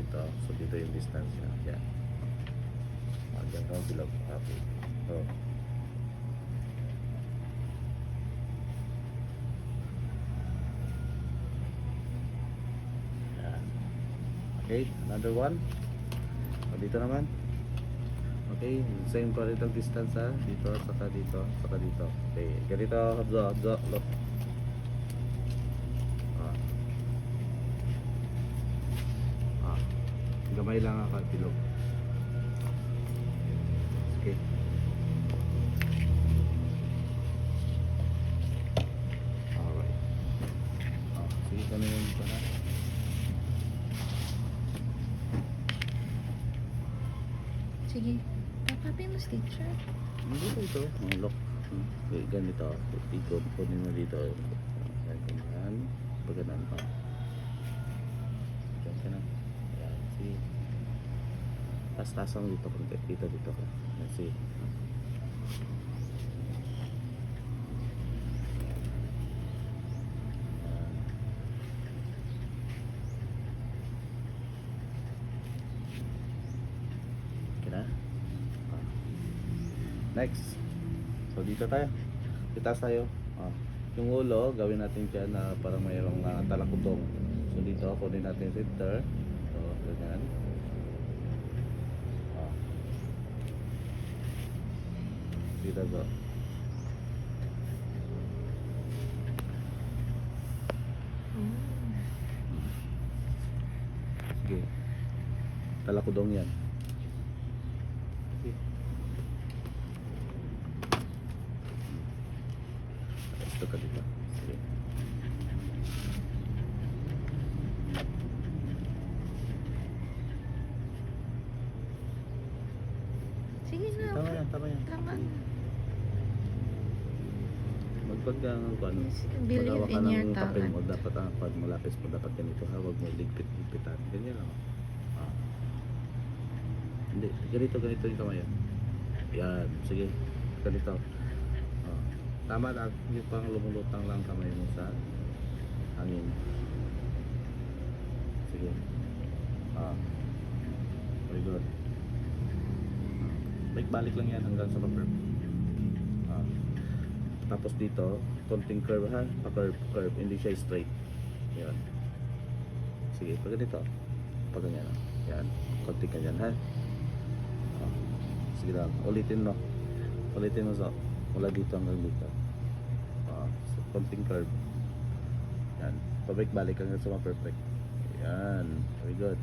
dito. So dito yung distance niya. Yan. Diyan ka bilog. Okay. So, yan. Okay, another one. So, dito naman. Okay, same pa rin ang distance ha. Dito, saka dito, saka dito. Okay, ganito, habzo, look. Gamay lang ang bilog. Okay. Alright. Sige ka na yun dito na. Sige. Tapapin mo stitcher. Hindi ko ito. Look. Okay, ganito. Ikot po nyo dito. Ganyan. Pagkanan pa. Diyan ka na. Ayan. Sige. Tas-tasang dito. Dito ka. Ayan. Sige. Next. So dito tayo. Itaas tayo. Yung ulo, gawin natin dyan na parang mayroong talakutong. So dito, kunin natin yung center. So, ganyan. Dito go. Sige. Talakutong yan. Ito ka dito. Sige. Sige na. Tama yan, tama yan. Tama na. Magpagka ng kwan, Believe magawa ka in your ng papel talent. mo, dapat ang kwan mo, lapis mo, dapat ganito ha, huwag mo ligpit-ligpitan. Ganyan lang. Hindi, ganito yung kamay. Yan, sige. Ganito. Tama na, yung pang lumulutang lang kamay mo sa hangin. Sige. Very good. Balik lang yan hanggang sa pa-curve. Tapos dito, konting curve ha, pa-curve, hindi siya straight. Yan. Sige, pag ganito. Pag ganyan. Yan, konting ganyan ha. Sige lang, ulitin mo. Ulitin mo sa mula dito hanggang dito. So, konting curve. Yan. Pabalik-balik hanggang sa perfect. Yan. Very good.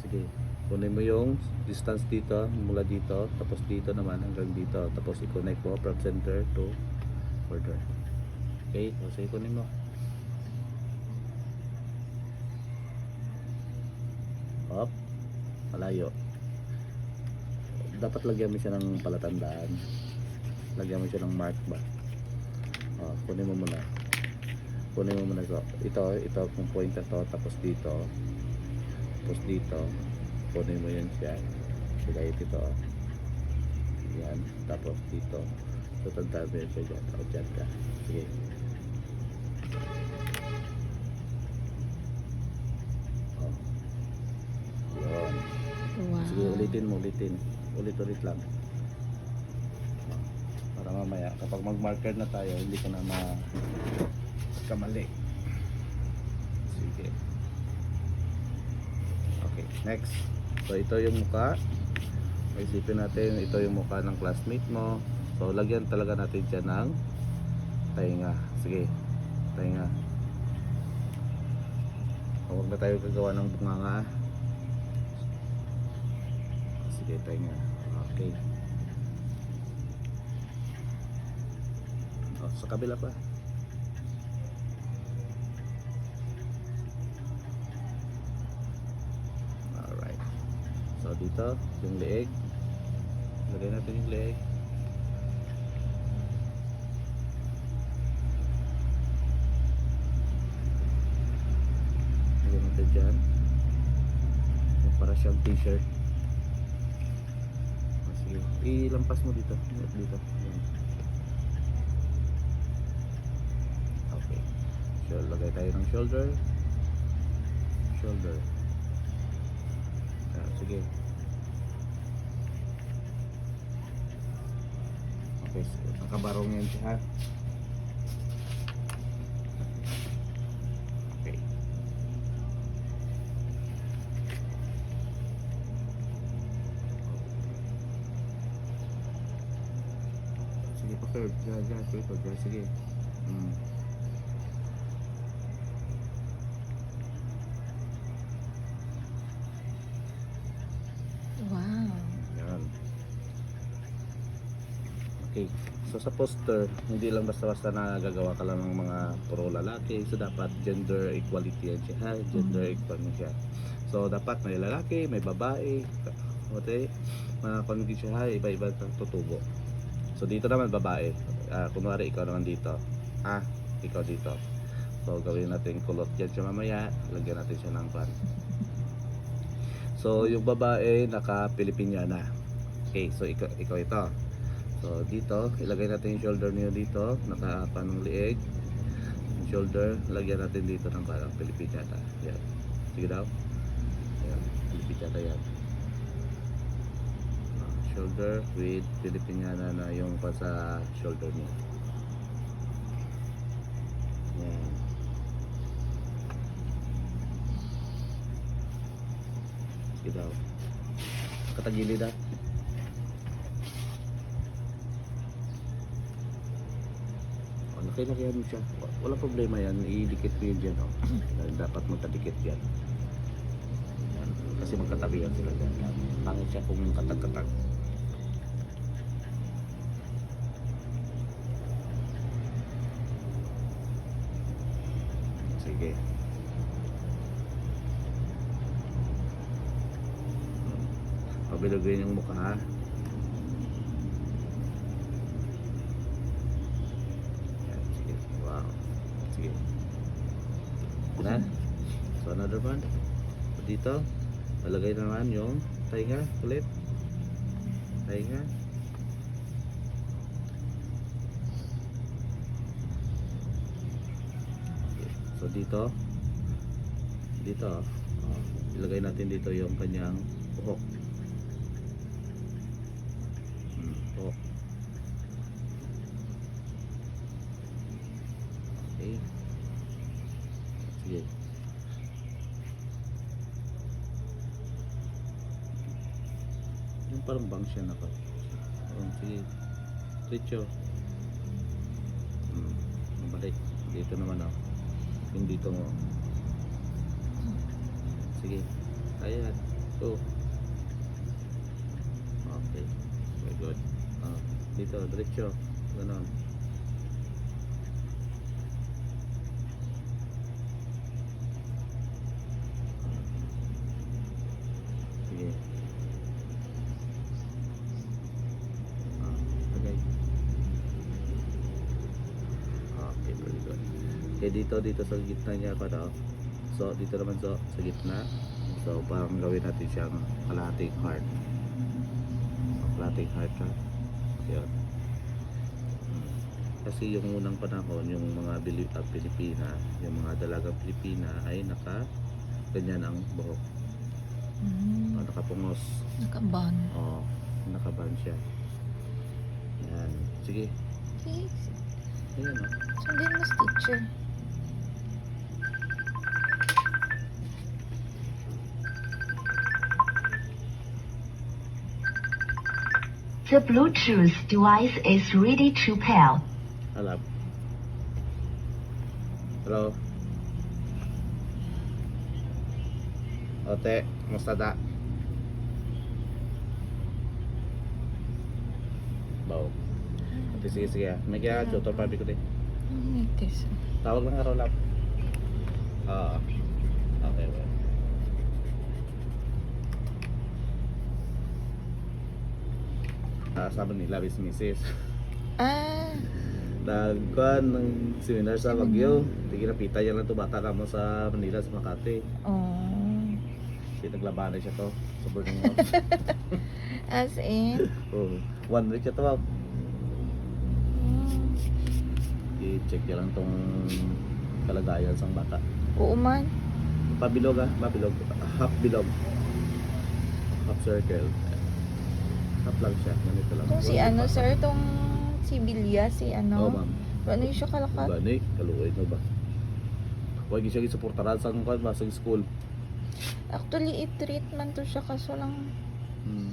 Sige. Kunin mo yung distance dito, mula dito, tapos dito naman hanggang dito. Tapos i-connect mo from center to further. Okay? So, sige, kunin mo. Up. Malayo. Dapat lagyan mo siya ng palatandaan. Lagyan mo siya ng mark ba. Kunin mo muna. Kunin mo muna ito. Ito kung point na to. Tapos dito. Tapos dito. Kunin mo yun siya. Sila ito. Yan. Tapos dito. So tandaan mo yun siya dyan. O dyan ka. Sige. Yun. Wow. Sige, ulitin mo. Ulit lang. Para mamaya kapag mag-marker na tayo, hindi ka na kamali. Sige. Okay, next. So ito yung mukha. Isipin natin ito yung mukha ng classmate mo. So lagyan talaga natin dyan ng tainga. Sige, tainga. Huwag na tayo gagawa ng bunganga. Sige, tainga. Okay. Sa kabila pa. Alright. So dito, yung leeg. Lagay natin yung leeg. Lagay natin dyan. Para siyang t-shirt. Sige, ilampas mo dito. Dito. Yan. Okay. So lagay tayo ng shoulder. shoulder. Sige. Okay, nakabarong yan siya ha. Okay. Sige pa curve, dyan, sige. Wow. Yan. Okay. So sa poster, hindi lang basta-basta na gagawa ka lang ng mga puro lalaki. So dapat gender equality yan siya. Ha? Gender equality siya. So dapat may lalaki, may babae. Okay? Mga kongi siya ha, iba-iba tutubo. So dito naman babae. Kunwari ikaw naman dito. Ikaw dito. So gawin natin kulot dyan siya mamaya. Lagyan natin siya ng pan. So yung babae naka-Pilipiniana. Okay, so ikaw ito. So dito, ilagay natin yung shoulder niyo dito, naka-panong liig. Yung shoulder, lagyan natin dito ng parang Pilipiniana. Yan. Sige daw. Yan, Pilipiniana yan. Shoulder with Pilipiniana na yung pa sa shoulder niya. Yan. Sige daw. Katagilid ah. Laki-lakihan mo siya. Walang problema yan. Idikit mo yun dyan. Dapat magkadikit yan. Yan. Kasi magkatabi yan sila dyan. Pangit siya kung katag-katag. Sige. Pabilogin yung mukha ha. Na? So another one. Dito, malagay naman yung tainga ulit. Tainga. Okay. So dito, ilagay natin dito yung kanyang buhok. Buhok. Okay. Sige. Yung parang bang siya na pa. Sige. Diretso. Balik. Dito naman ako. Yung dito mo. Sige. Ayan. Go. Okay. Very good. Dito. Diretso. Ganon. Sige. Okay. Okay, very good. Okay, dito sa gitna niya pa daw. So, dito naman sa gitna. So, parang gawin natin siyang kalahating heart. Kalahating heart ka. Yun. Kasi yung unang panahon, yung mga Pilipina, yung mga dalagang Pilipina ay ganyan ang buhok. Nakapungos. Nakaban. Nakaban siya. Yan. Sige. Okay. Ayan o. Sundin mo si teacher. The Bluetooth device is ready to pair. Halap. Hello. Ote, musta da? Baw. Ote, sige. May kaya tutor pabi ko din. Itis. Tawag lang araw lap. Okay, well. Sabi nila, bis misis. Nagkuhan ng seminar sa Baguio. Hindi kinapita yan lang ito. Bata na mo sa Manila, sa Makati. Kasi naglabanan siya to sa burning house. As in? 1 week siya to. I-check niya lang tong kalagayan sa bata. Oo man. pabilog pabilog. Half bilog. Half circle. Half lang siya. Ganito lang. Itong si ano, sir, itong si Bilya, si Oo, ano. ma'am. Ano yung siya kalakat? Gani, kaluoy na ba? Huwag siya gisuportaran sa kung ba sa school. Actually, i-treatment to siya kaso lang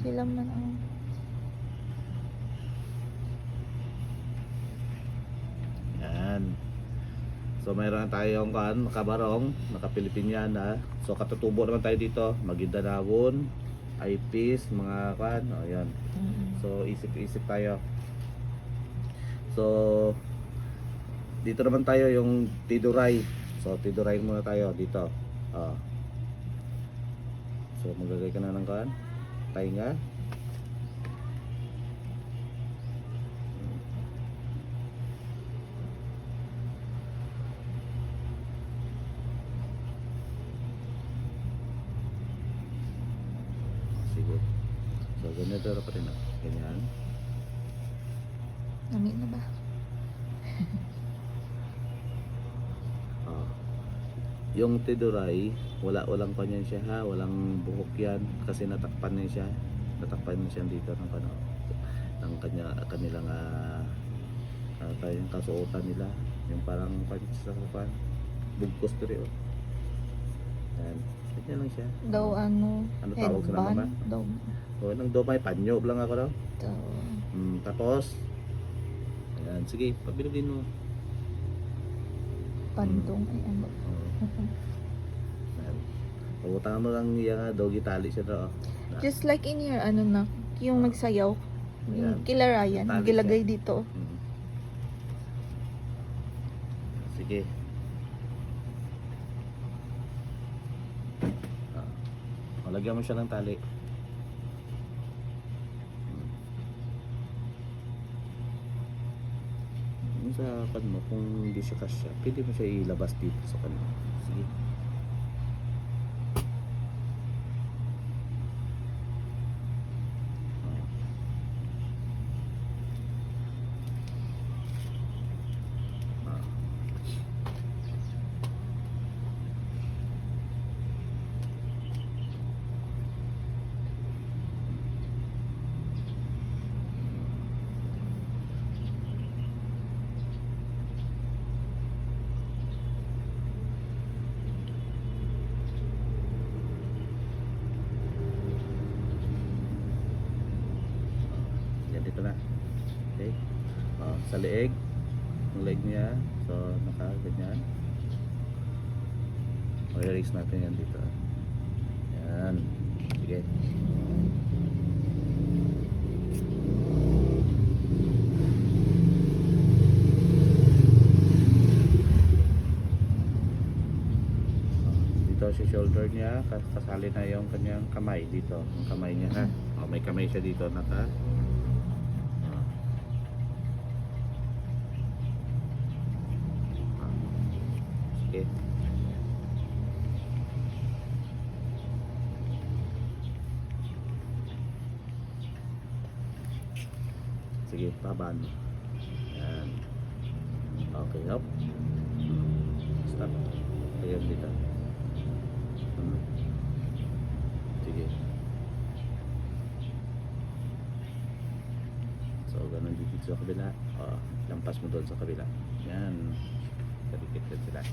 sila man ang... Yan. So mayroon tayong nakabarong, naka-Pilipinyana. So katutubo naman tayo dito, Maguindanao, eyepiece, mga o yan. So isip-isip tayo. So dito naman tayo yung Tiduray. So Tiduray muna tayo dito. So maggagay ka na ng tainga. Sige. So ganito na pa rin. Ganyan. Namin na ba? Yung Tiduray, walang kanyan siya ha, walang buhok yan kasi natakpan na siya. Natakpan na siya dito ng ng kanilang tayong kasuotan nila. Yung parang sa bugkos dito. Yan. Ganyan lang siya. Daw ano, Ano tawag sa nama? headband. Daw. O, nang domay, panyo lang ako daw. Daw. Tapos, ayan, sige, pabilogin mo. Pandong ay ano. Pagutang mo lang yung doggy tali siya daw. Just like in your ano na, yung magsayaw. Ayan. Yung kila Ryan, Tali gilagay dito. Sige. Lagyan mo siya ng tali. Sa mo, kung hindi siya kasya, pwede mo siya ilabas dito sa kanila. Sige. Dito na. Okay. Sa leeg, yung leg niya, so naka-ganyan. I-erase natin yan dito. Yan. Sige. Dito si shoulder niya, kasali na yung kanyang kamay dito. Yung kamay niya ha. May kamay siya dito naka. Okay. Sige, taban. Yan. Okay, up. Stop. Ayan dito. Sige. So, ganun dito sa kabila. Lampas mo doon sa kabila. Yan. Kadikit sila.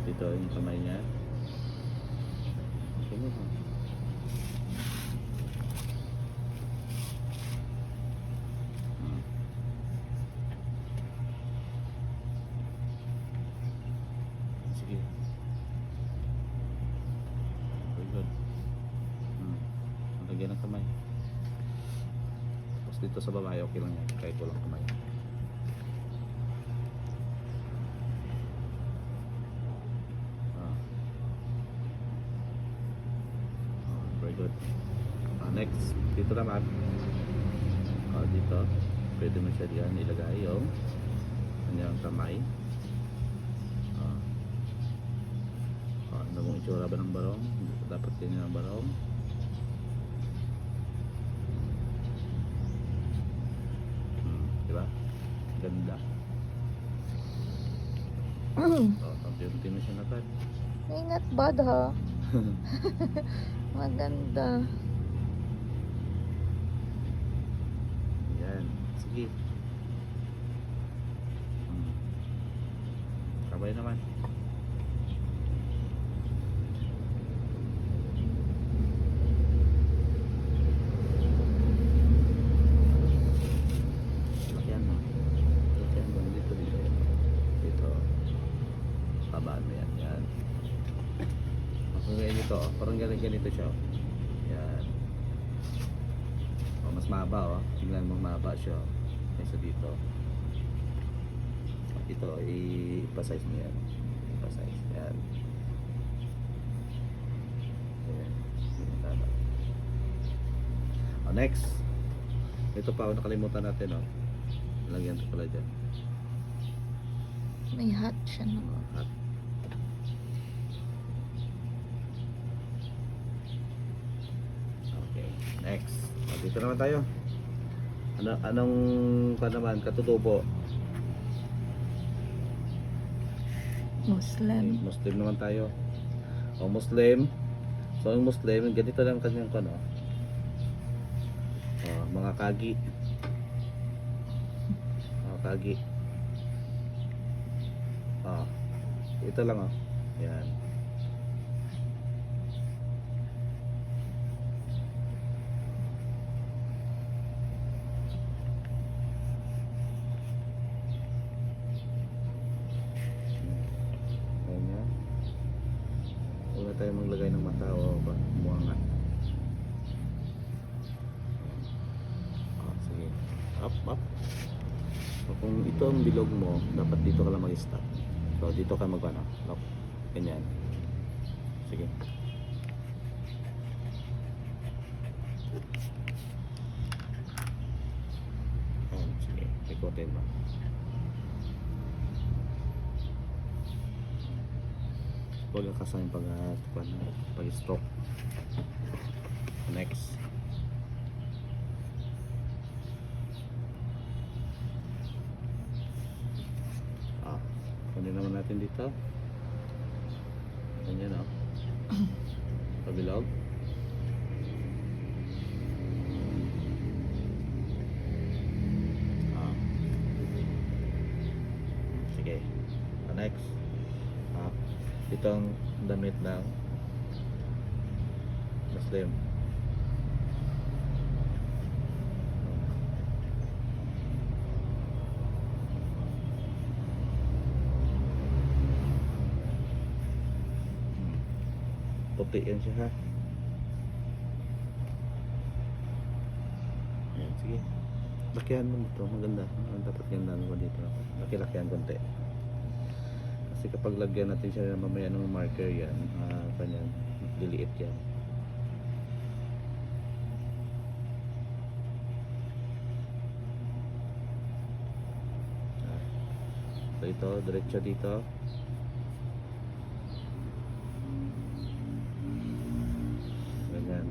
Dito yung kamay niya. Okay mo. Sige. Very good. Lagyan ng kamay. Tapos dito sa babae, okay lang yan. Kahit walang kamay. Very good. Next, dito naman. Dito. Pwede mo siya diyan ilagay yung kanyang kamay. itsura ba ng barong? Dapat ganyan ang barong. Diba? Ganda. Unti-unti na siya nakat. Ingat bad ha. Maganda. Yan. Sige. Kabay naman. Lakyan mo. Lakyan mo. Dito. Dito. Tabaan mo yan. Yan. Okay, dito. Parang ganito siya. Yan. Mas mahaba tingnan mo mahaba siya kaysa dito. Ito i-size mo yan. I-size yan. Ayan. Tama. Next. Ito pa nakalimutan natin lagyan ito pala dyan. May hat siya no. Hat. Okay, next. Dito naman tayo. Anong naman katutubo? Muslim. Muslim naman tayo. O Muslim. So ang Muslim, ganito lang kanyang mga kagi. Mga kagi. Ito lang Yan. Wala tayo maglagay ng mata o buwangan. Sige. Up. So, kung ito ang bilog mo, dapat dito ka lang mag-stop. So dito ka lock. Ganyan. Sige. Sige. Ikotin mo. Huwag ang kasama yung pag-stroke. Next. Kunin naman natin dito. Ganyan Pabilog. Sige. Next. Ito ang damit ng Muslim. Puti yan siya Ayan, sige. Lakihan mo dito, maganda. Dapat ganda mo dito. Laki-lakihan konti. Kasi kapag lagyan natin siya mamaya ng marker yan, kanyan, liliit yan. So ito, diretso dito. Ganyan.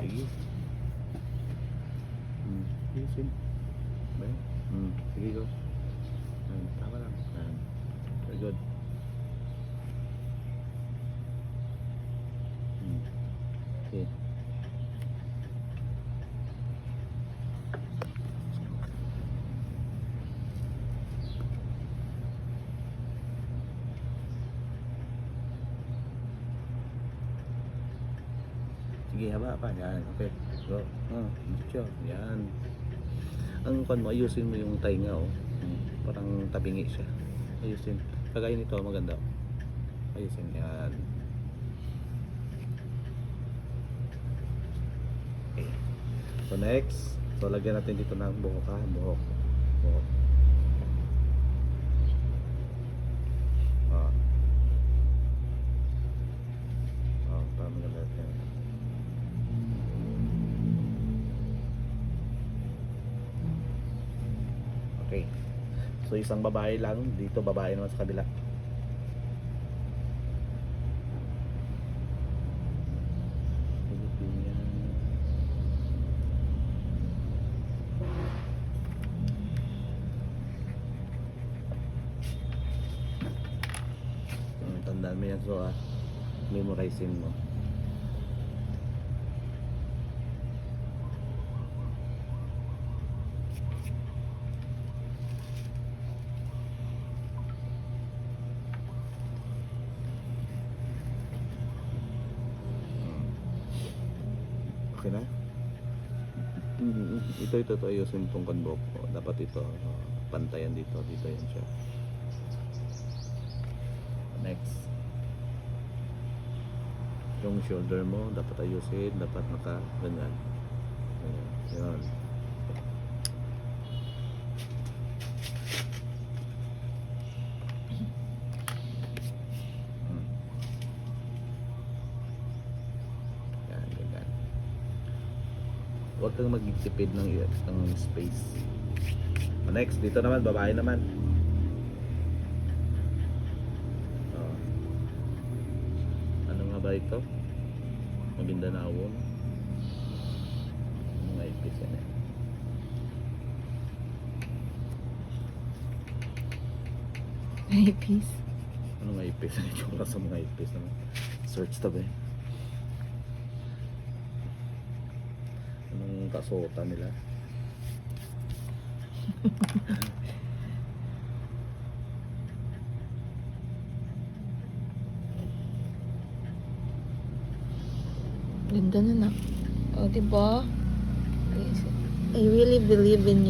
Sige. Sige. Sige, go. Tama lang. Very good. Okay. Sige, haba pa. Yan. Okay. Go. Sure. Yan. Ang mo, ayusin mo yung tainga parang tabingi siya. Ayusin. Kagaya nito, maganda. Ayusin. Yan. Okay. So next, so lagyan natin dito ng buhok. Buhok. So isang babae lang, dito babae naman sa kabila. Tandaan mo yan, so memorizein mo. Okay na? Ito ayusin itong kanbok ko. Dapat ito pantayan dito yan siya. Next, yung shoulder mo dapat ayusin, dapat naka ganyan. Yan. Yan, ganyan. Huwag kang magtipid ng space. Next, dito naman, babae naman. Ba ito? Maguindanao. Mga ipis yan eh. Ipis. Ano nga ipis? Ano yung sa mga ipis naman? Search tab eh. Anong kasuotan nila? Ganda na na. O, diba? I really believe in you.